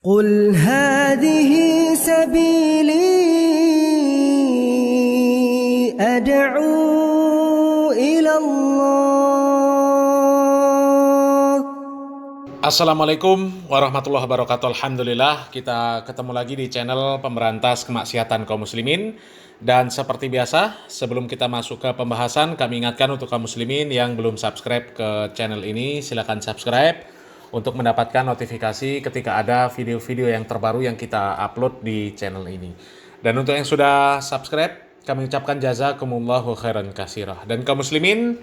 قل هذه سبيلي أدعو إلى الله. Assalamualaikum warahmatullahi wabarakatuh. Alhamdulillah, kita ketemu lagi di channel Pemberantas Kemaksiatan Kaum Muslimin. Dan seperti biasa, sebelum kita masuk ke pembahasan, kami ingatkan untuk kaum muslimin yang belum subscribe ke channel ini, silakan subscribe untuk mendapatkan notifikasi ketika ada video-video yang terbaru yang kita upload di channel ini. Dan untuk yang sudah subscribe, kami ucapkan jazakumullahu khairan katsirah. Dan kaum muslimin,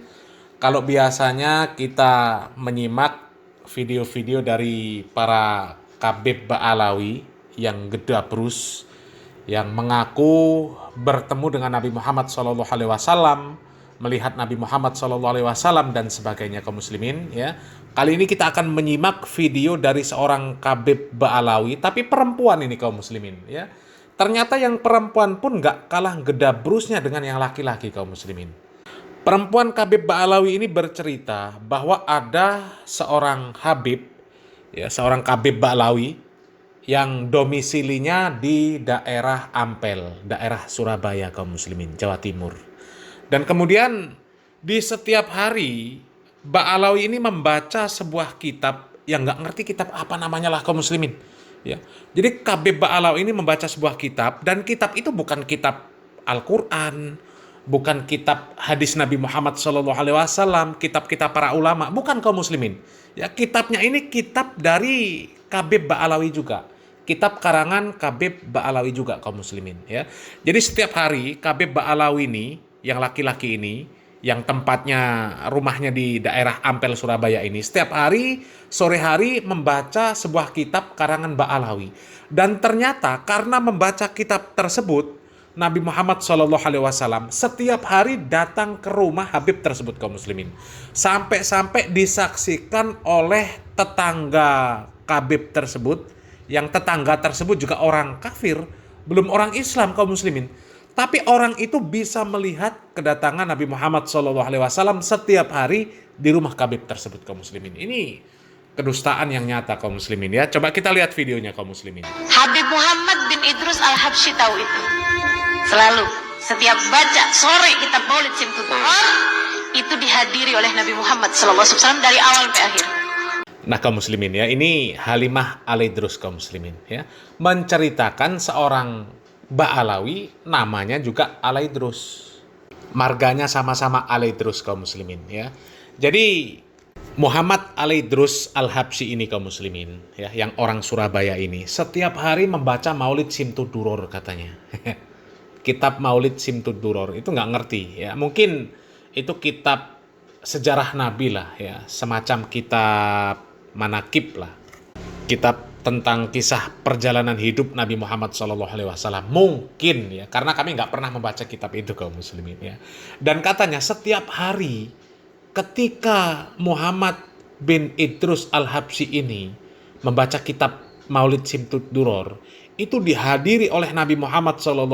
kalau biasanya kita menyimak video-video dari para Khabib Ba'alawi yang gedabrus, yang mengaku bertemu dengan Nabi Muhammad SAW, melihat Nabi Muhammad SAW dan sebagainya, kaum muslimin, ya. Kali ini kita akan menyimak video dari seorang Khabib Ba'alawi, tapi perempuan ini, kaum muslimin, ya. Ternyata yang perempuan pun nggak kalah gedabrusnya dengan yang laki-laki, kaum muslimin. Perempuan Khabib Ba'alawi ini bercerita bahwa ada seorang Habib, ya, seorang Khabib Ba'alawi yang domisilinya di daerah Ampel, daerah Surabaya, kaum muslimin, Jawa Timur. Dan kemudian di setiap hari Ba'alawi ini membaca sebuah kitab yang nggak ngerti kitab apa namanya lah, kaum muslimin. Ya, jadi Khabib Ba'alawi ini membaca sebuah kitab, dan kitab itu bukan kitab Al-Quran, bukan kitab hadis Nabi Muhammad SAW, kitab-kitab para ulama, bukan, kaum muslimin. Ya, kitabnya ini kitab dari Khabib Ba'alawi juga, kitab karangan Khabib Ba'alawi juga, kaum muslimin. Ya, jadi setiap hari Khabib Ba'alawi ini, yang laki-laki ini, yang tempatnya rumahnya di daerah Ampel Surabaya ini, setiap hari sore hari membaca sebuah kitab karangan Ba'alawi. Dan ternyata karena membaca kitab tersebut, Nabi Muhammad SAW setiap hari datang ke rumah Habib tersebut, kaum muslimin. Sampai-sampai disaksikan oleh tetangga Khabib tersebut, yang tetangga tersebut juga orang kafir, belum orang Islam, kaum muslimin. Tapi orang itu bisa melihat kedatangan Nabi Muhammad SAW setiap hari di rumah Khabib tersebut, kaum muslimin. Ini kedustaan yang nyata, kaum muslimin, ya. Coba kita lihat videonya, kaum muslimin. Habib Muhammad bin Idrus Al-Habsyi tahu itu. Selalu setiap baca sore kitab Maulid Simtudur itu dihadiri oleh Nabi Muhammad SAW dari awal sampai akhir. Nah, kaum muslimin, ya, ini Halimah Al-Idrus, kaum muslimin, ya, menceritakan seorang Ba'alawi namanya juga Al-Idrus. Marganya sama-sama Al-Idrus, kaum muslimin, ya. Jadi Muhammad Al-Idrus Al-Habsyi ini, kaum muslimin, ya, yang orang Surabaya ini, setiap hari membaca Maulid Simtuduror katanya. Kitab Maulid Simtuduror itu nggak ngerti, ya. Mungkin itu kitab sejarah Nabi lah, ya, semacam kitab manakib lah, kitab tentang kisah perjalanan hidup Nabi Muhammad SAW. Mungkin, ya, karena kami nggak pernah membaca kitab itu, kaum muslimin, ya. Dan katanya setiap hari ketika Muhammad bin Idrus Al-Habsyi ini membaca kitab Maulid Simtuduror, itu dihadiri oleh Nabi Muhammad SAW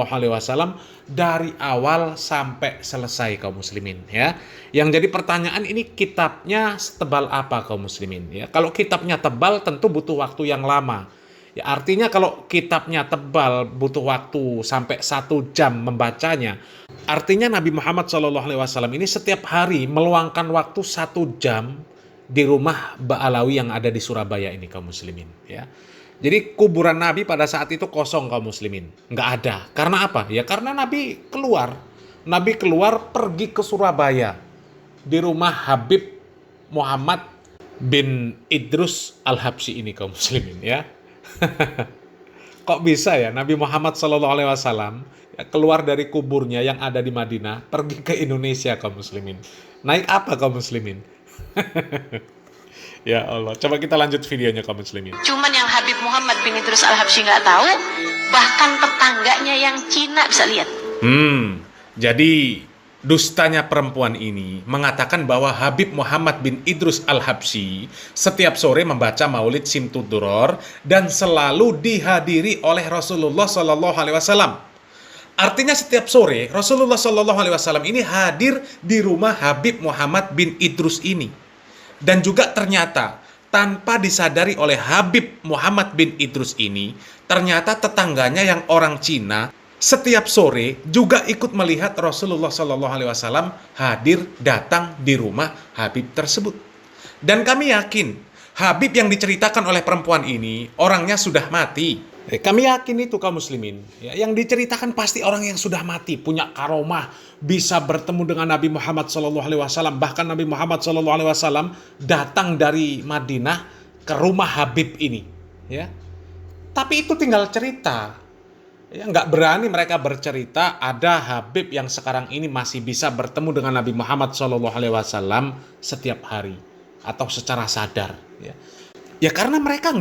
dari awal sampai selesai, kaum muslimin, ya. Yang jadi pertanyaan, ini kitabnya setebal apa, kaum muslimin, ya. Kalau kitabnya tebal tentu butuh waktu yang lama, ya. Artinya kalau kitabnya tebal butuh waktu sampai 1 jam membacanya, artinya Nabi Muhammad SAW ini setiap hari meluangkan waktu 1 jam di rumah Ba'alawi yang ada di Surabaya ini, kaum muslimin, ya. Jadi kuburan Nabi pada saat itu kosong, kaum muslimin, nggak ada. Karena apa? Ya karena Nabi keluar pergi ke Surabaya di rumah Habib Muhammad bin Idrus Al-Habsyi ini, kaum muslimin, ya. Kok bisa ya Nabi Muhammad SAW ya, keluar dari kuburnya yang ada di Madinah, pergi ke Indonesia, kaum muslimin. Naik apa, kaum muslimin? Ya Allah, coba kita lanjut videonya, kaum muslimin. Cuman yang Habib Muhammad bin Idrus Al-Habsyi nggak tahu, bahkan tetangganya yang Cina bisa lihat. Jadi dustanya perempuan ini mengatakan bahwa Habib Muhammad bin Idrus Al-Habsyi setiap sore membaca Maulid Simtuduror dan selalu dihadiri oleh Rasulullah SAW. Artinya setiap sore Rasulullah SAW ini hadir di rumah Habib Muhammad bin Idrus ini. Dan juga ternyata tanpa disadari oleh Habib Muhammad bin Idrus ini, ternyata tetangganya yang orang Cina setiap sore juga ikut melihat Rasulullah SAW hadir datang di rumah Habib tersebut. Dan kami yakin Habib yang diceritakan oleh perempuan ini orangnya sudah mati. Kami yakin itu kaum muslimin. Ya, yang diceritakan pasti orang yang sudah mati, punya karomah, bisa bertemu dengan Nabi Muhammad SAW. Bahkan Nabi Muhammad SAW datang dari Madinah ke rumah Habib ini. Ya, tapi itu tinggal cerita. Ya, nggak berani mereka bercerita ada Habib yang sekarang ini masih bisa bertemu dengan Nabi Muhammad SAW setiap hari atau secara sadar. Ya karena mereka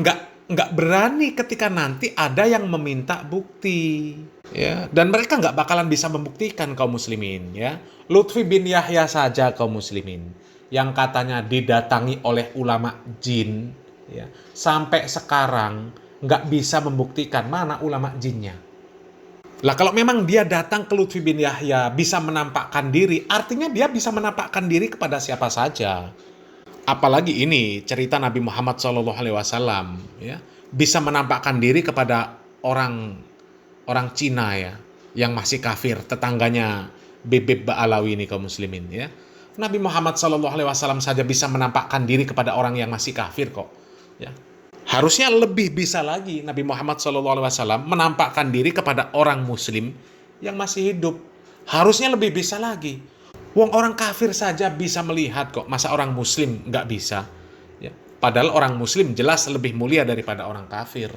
nggak berani ketika nanti ada yang meminta bukti. Ya, dan mereka nggak bakalan bisa membuktikan kaum muslimin. Ya, Lutfi bin Yahya saja kaum muslimin yang katanya didatangi oleh ulama jin, ya, sampai sekarang nggak bisa membuktikan mana ulama jinnya. Lah kalau memang dia datang ke Lutfi bin Yahya bisa menampakkan diri, artinya dia bisa menampakkan diri kepada siapa saja. Apalagi ini cerita Nabi Muhammad SAW, ya, bisa menampakkan diri kepada orang Cina ya, yang masih kafir, tetangganya Bebeb Ba'alawi ini kaum muslimin ya. Nabi Muhammad SAW saja bisa menampakkan diri kepada orang yang masih kafir kok. Ya. Harusnya lebih bisa lagi Nabi Muhammad SAW menampakkan diri kepada orang muslim yang masih hidup. Harusnya lebih bisa lagi. Wong orang kafir saja bisa melihat kok, masa orang muslim nggak bisa? Ya. Padahal orang muslim jelas lebih mulia daripada orang kafir.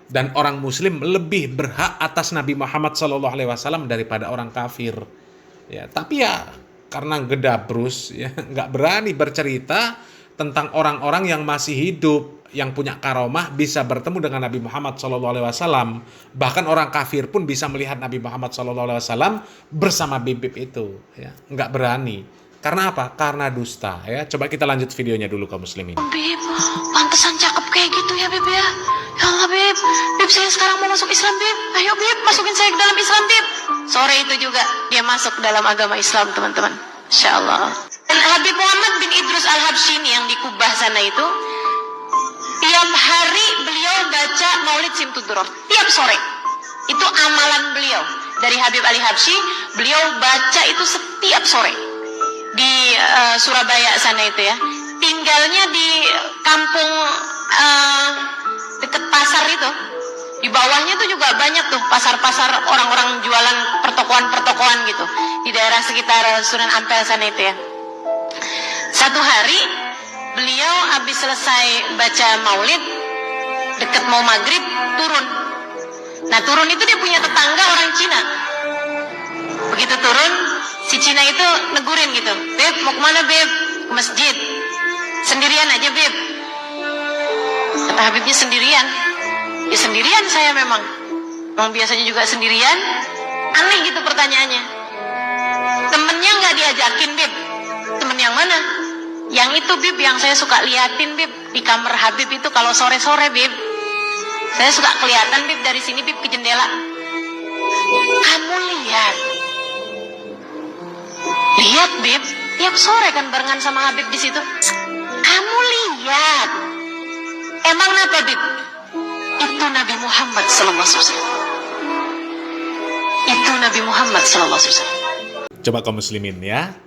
Dan orang muslim lebih berhak atas Nabi Muhammad SAW daripada orang kafir. Ya, tapi ya karena gedabrus, ya, nggak berani bercerita tentang orang-orang yang masih hidup, yang punya karomah bisa bertemu dengan Nabi Muhammad SAW. Bahkan orang kafir pun bisa melihat Nabi Muhammad SAW bersama bibib itu. Ya, nggak berani. Karena apa? Karena dusta. Ya, coba kita lanjut videonya dulu kaum muslimin. Bib, pantesan cakep kayak gitu ya Bib ya. Ya Allah Bib, Bib saya sekarang mau masuk Islam Bib. Ayo Bib, masukin saya ke dalam Islam Bib. Sore itu juga dia masuk ke dalam agama Islam teman-teman. Insya Allah. Dan Habib Muhammad bin Idrus Al-Habsyi yang di Kubah sana itu, tiap hari beliau baca Maulid Simtuduror, tiap sore. Itu amalan beliau. Dari Habib Ali Habsyi, beliau baca itu setiap sore. Di Surabaya sana itu ya. Tinggalnya di kampung deket pasar itu. Di bawahnya tuh juga banyak tuh pasar-pasar orang-orang jualan pertokoan-pertokoan gitu. Di daerah sekitar Sunan Ampel sana itu ya. Satu hari beliau habis selesai baca maulid, deket mau maghrib, turun. Nah turun itu dia punya tetangga orang Cina. Begitu turun, si Cina itu negurin gitu. Beb, mau kemana Beb? Ke masjid. Sendirian aja Beb. Kata Habibnya sendirian. Ya sendirian saya memang. Memang biasanya juga sendirian. Aneh gitu pertanyaannya. Temennya nggak diajakin Beb. Temen yang mana? Yang itu Bib, yang saya suka liatin Bib di kamar Habib itu kalau sore-sore Bib. Saya suka kelihatan Bib dari sini Bib ke jendela. Kamu lihat. Lihat Bib, tiap sore kan barengan sama Habib di situ. Kamu lihat. Emang apa Bib? Itu Nabi Muhammad SAW. Itu Nabi Muhammad SAW. Coba kaum muslimin ya.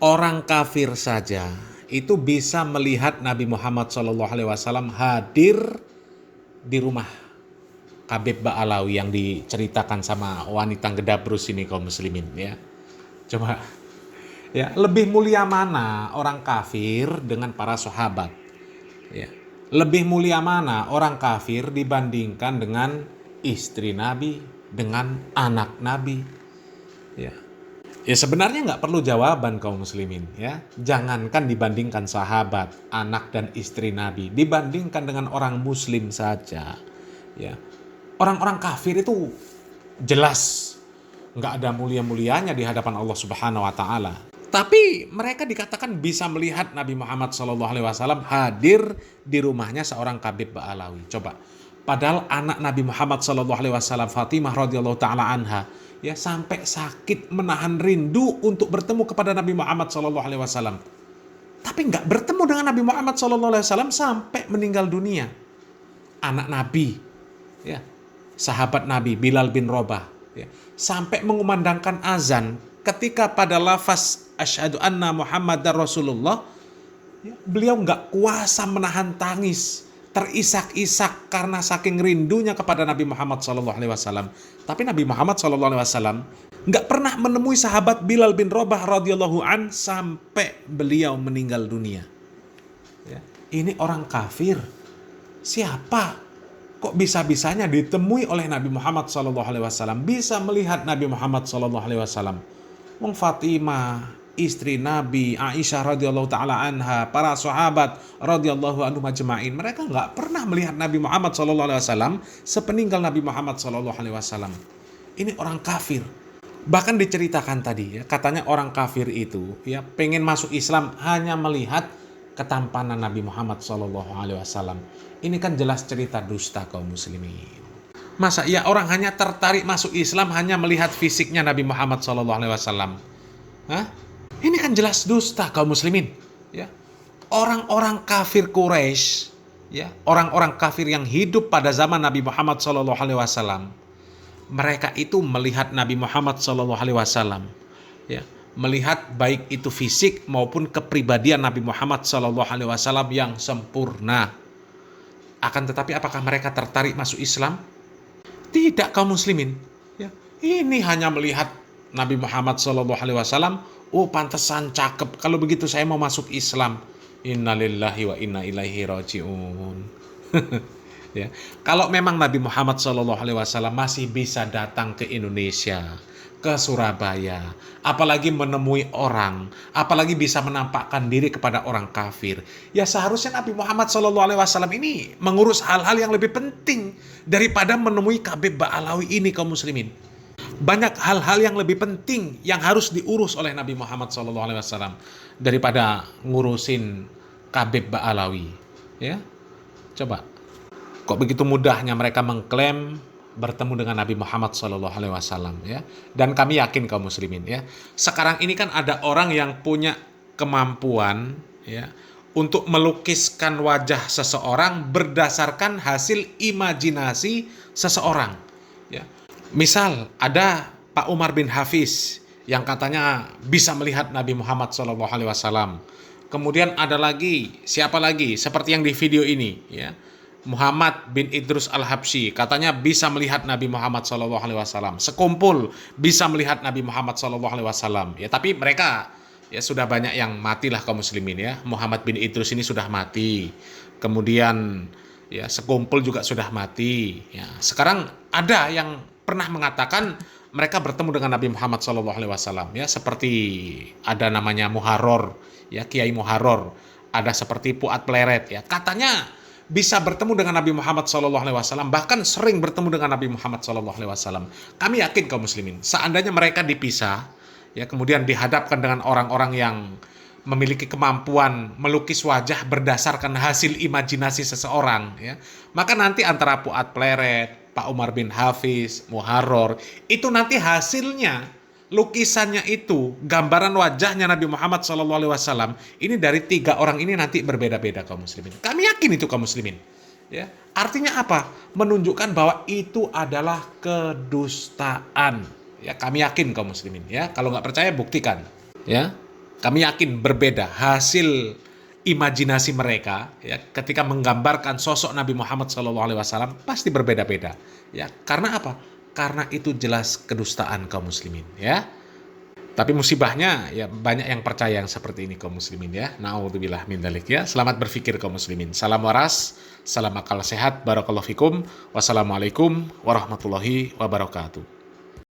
Orang kafir saja itu bisa melihat Nabi Muhammad SAW hadir di rumah Habib Ba'alawi yang diceritakan sama wanita gedabrus ini kaum muslimin ya. Coba ya, lebih mulia mana orang kafir dengan para sahabat? Ya. Lebih mulia mana orang kafir dibandingkan dengan istri Nabi, dengan anak Nabi? Ya. Ya sebenarnya nggak perlu jawaban kaum muslimin ya. Jangankan dibandingkan sahabat, anak dan istri Nabi, dibandingkan dengan orang muslim saja. Ya, orang-orang kafir itu jelas nggak ada mulia-mulianya di hadapan Allah Subhanahu Wa Taala. Tapi mereka dikatakan bisa melihat Nabi Muhammad SAW hadir di rumahnya seorang Habib Ba'alawi. Coba, padahal anak Nabi Muhammad SAW Fatimah radhiyallahu taala anha ya sampai sakit menahan rindu untuk bertemu kepada Nabi Muhammad SAW. tapi nggak bertemu dengan Nabi Muhammad SAW sampai meninggal dunia. Anak Nabi, ya, sahabat Nabi Bilal bin Rabah, ya, sampai mengumandangkan azan ketika pada lafaz asyhadu anna Muhammadar Rasulullah, ya, beliau nggak kuasa menahan tangis, terisak-isak karena saking rindunya kepada Nabi Muhammad SAW. Tapi Nabi Muhammad SAW nggak pernah menemui sahabat Bilal bin Rabah radhiyallahu an sampai beliau meninggal dunia. Ya. Ini orang kafir. Siapa? Kok bisa-bisanya ditemui oleh Nabi Muhammad SAW? Bisa melihat Nabi Muhammad SAW. Wong Fatimah, istri Nabi, Aisyah radhiyallahu taala anha, para sahabat radhiyallahu anhum ajma'in, mereka nggak pernah melihat Nabi Muhammad SAW sepeninggal Nabi Muhammad SAW. Ini orang kafir. Bahkan diceritakan tadi, ya, katanya orang kafir itu, ya, pengen masuk Islam hanya melihat ketampanan Nabi Muhammad SAW. Ini kan jelas cerita dusta kaum muslimin. Masa ya orang hanya tertarik masuk Islam hanya melihat fisiknya Nabi Muhammad SAW? Hah? Ini kan jelas dusta kaum muslimin. Ya. Orang-orang kafir Quraisy, ya, orang-orang kafir yang hidup pada zaman Nabi Muhammad SAW, mereka itu melihat Nabi Muhammad SAW, ya, melihat baik itu fisik maupun kepribadian Nabi Muhammad SAW yang sempurna. Akan tetapi apakah mereka tertarik masuk Islam? Tidak kaum muslimin. Ya. Ini hanya melihat Nabi Muhammad SAW. Oh, pantesan cakep. Kalau begitu saya mau masuk Islam. Innalillahi wa inna ilaihi raji'un. Ya. Kalau memang Nabi Muhammad SAW masih bisa datang ke Indonesia, ke Surabaya, apalagi menemui orang, apalagi bisa menampakkan diri kepada orang kafir, ya seharusnya Nabi Muhammad SAW ini mengurus hal-hal yang lebih penting daripada menemui Khabib Ba'alawi ini kaum muslimin. Banyak hal-hal yang lebih penting yang harus diurus oleh Nabi Muhammad SAW daripada ngurusin Khabib Ba'alawi. Ya, coba. Kok begitu mudahnya mereka mengklaim bertemu dengan Nabi Muhammad SAW, ya? Dan kami yakin kaum muslimin, ya, sekarang ini kan ada orang yang punya kemampuan, ya, untuk melukiskan wajah seseorang berdasarkan hasil imajinasi seseorang. Ya. Misal ada Pak Umar bin Hafiz yang katanya bisa melihat Nabi Muhammad SAW. Kemudian ada lagi, siapa lagi? Seperti yang di video ini, ya. Muhammad bin Idrus Al-Habsyi katanya bisa melihat Nabi Muhammad SAW. Sekumpul bisa melihat Nabi Muhammad SAW. Ya, tapi mereka ya sudah banyak yang matilah kaum muslimin, ya. Muhammad bin Idrus ini sudah mati. Kemudian ya sekumpul juga sudah mati. Ya, sekarang ada yang pernah mengatakan mereka bertemu dengan Nabi Muhammad SAW. Ya, seperti ada namanya Muharrar, ya, Kiai Muharrar. Ada seperti Puat Pleret, ya. Katanya bisa bertemu dengan Nabi Muhammad SAW, bahkan sering bertemu dengan Nabi Muhammad SAW. Kami yakin kaum muslimin, seandainya mereka dipisah, ya, kemudian dihadapkan dengan orang-orang yang memiliki kemampuan melukis wajah berdasarkan hasil imajinasi seseorang, ya, maka nanti antara Puat Pleret, Pak Umar bin Hafiz, Muharrar, itu nanti hasilnya, lukisannya itu, gambaran wajahnya Nabi Muhammad SAW, ini dari 3 orang ini nanti berbeda-beda kaum muslimin. Kami yakin itu kaum muslimin. Ya. Artinya apa? Menunjukkan bahwa itu adalah kedustaan. Ya, kami yakin kaum muslimin. Ya. Kalau nggak percaya buktikan. Ya. Kami yakin berbeda hasil imajinasi mereka, ya, ketika menggambarkan sosok Nabi Muhammad SAW pasti berbeda-beda. Ya. Karena apa? Karena itu jelas kedustaan kaum muslimin, ya. Tapi musibahnya ya banyak yang percaya yang seperti ini kaum muslimin, ya. Na'udzubillah min dzalik, ya. Selamat berpikir kaum muslimin. Salam waras, salam akal sehat, barakallahu fikum. Wassalamualaikum warahmatullahi wabarakatuh.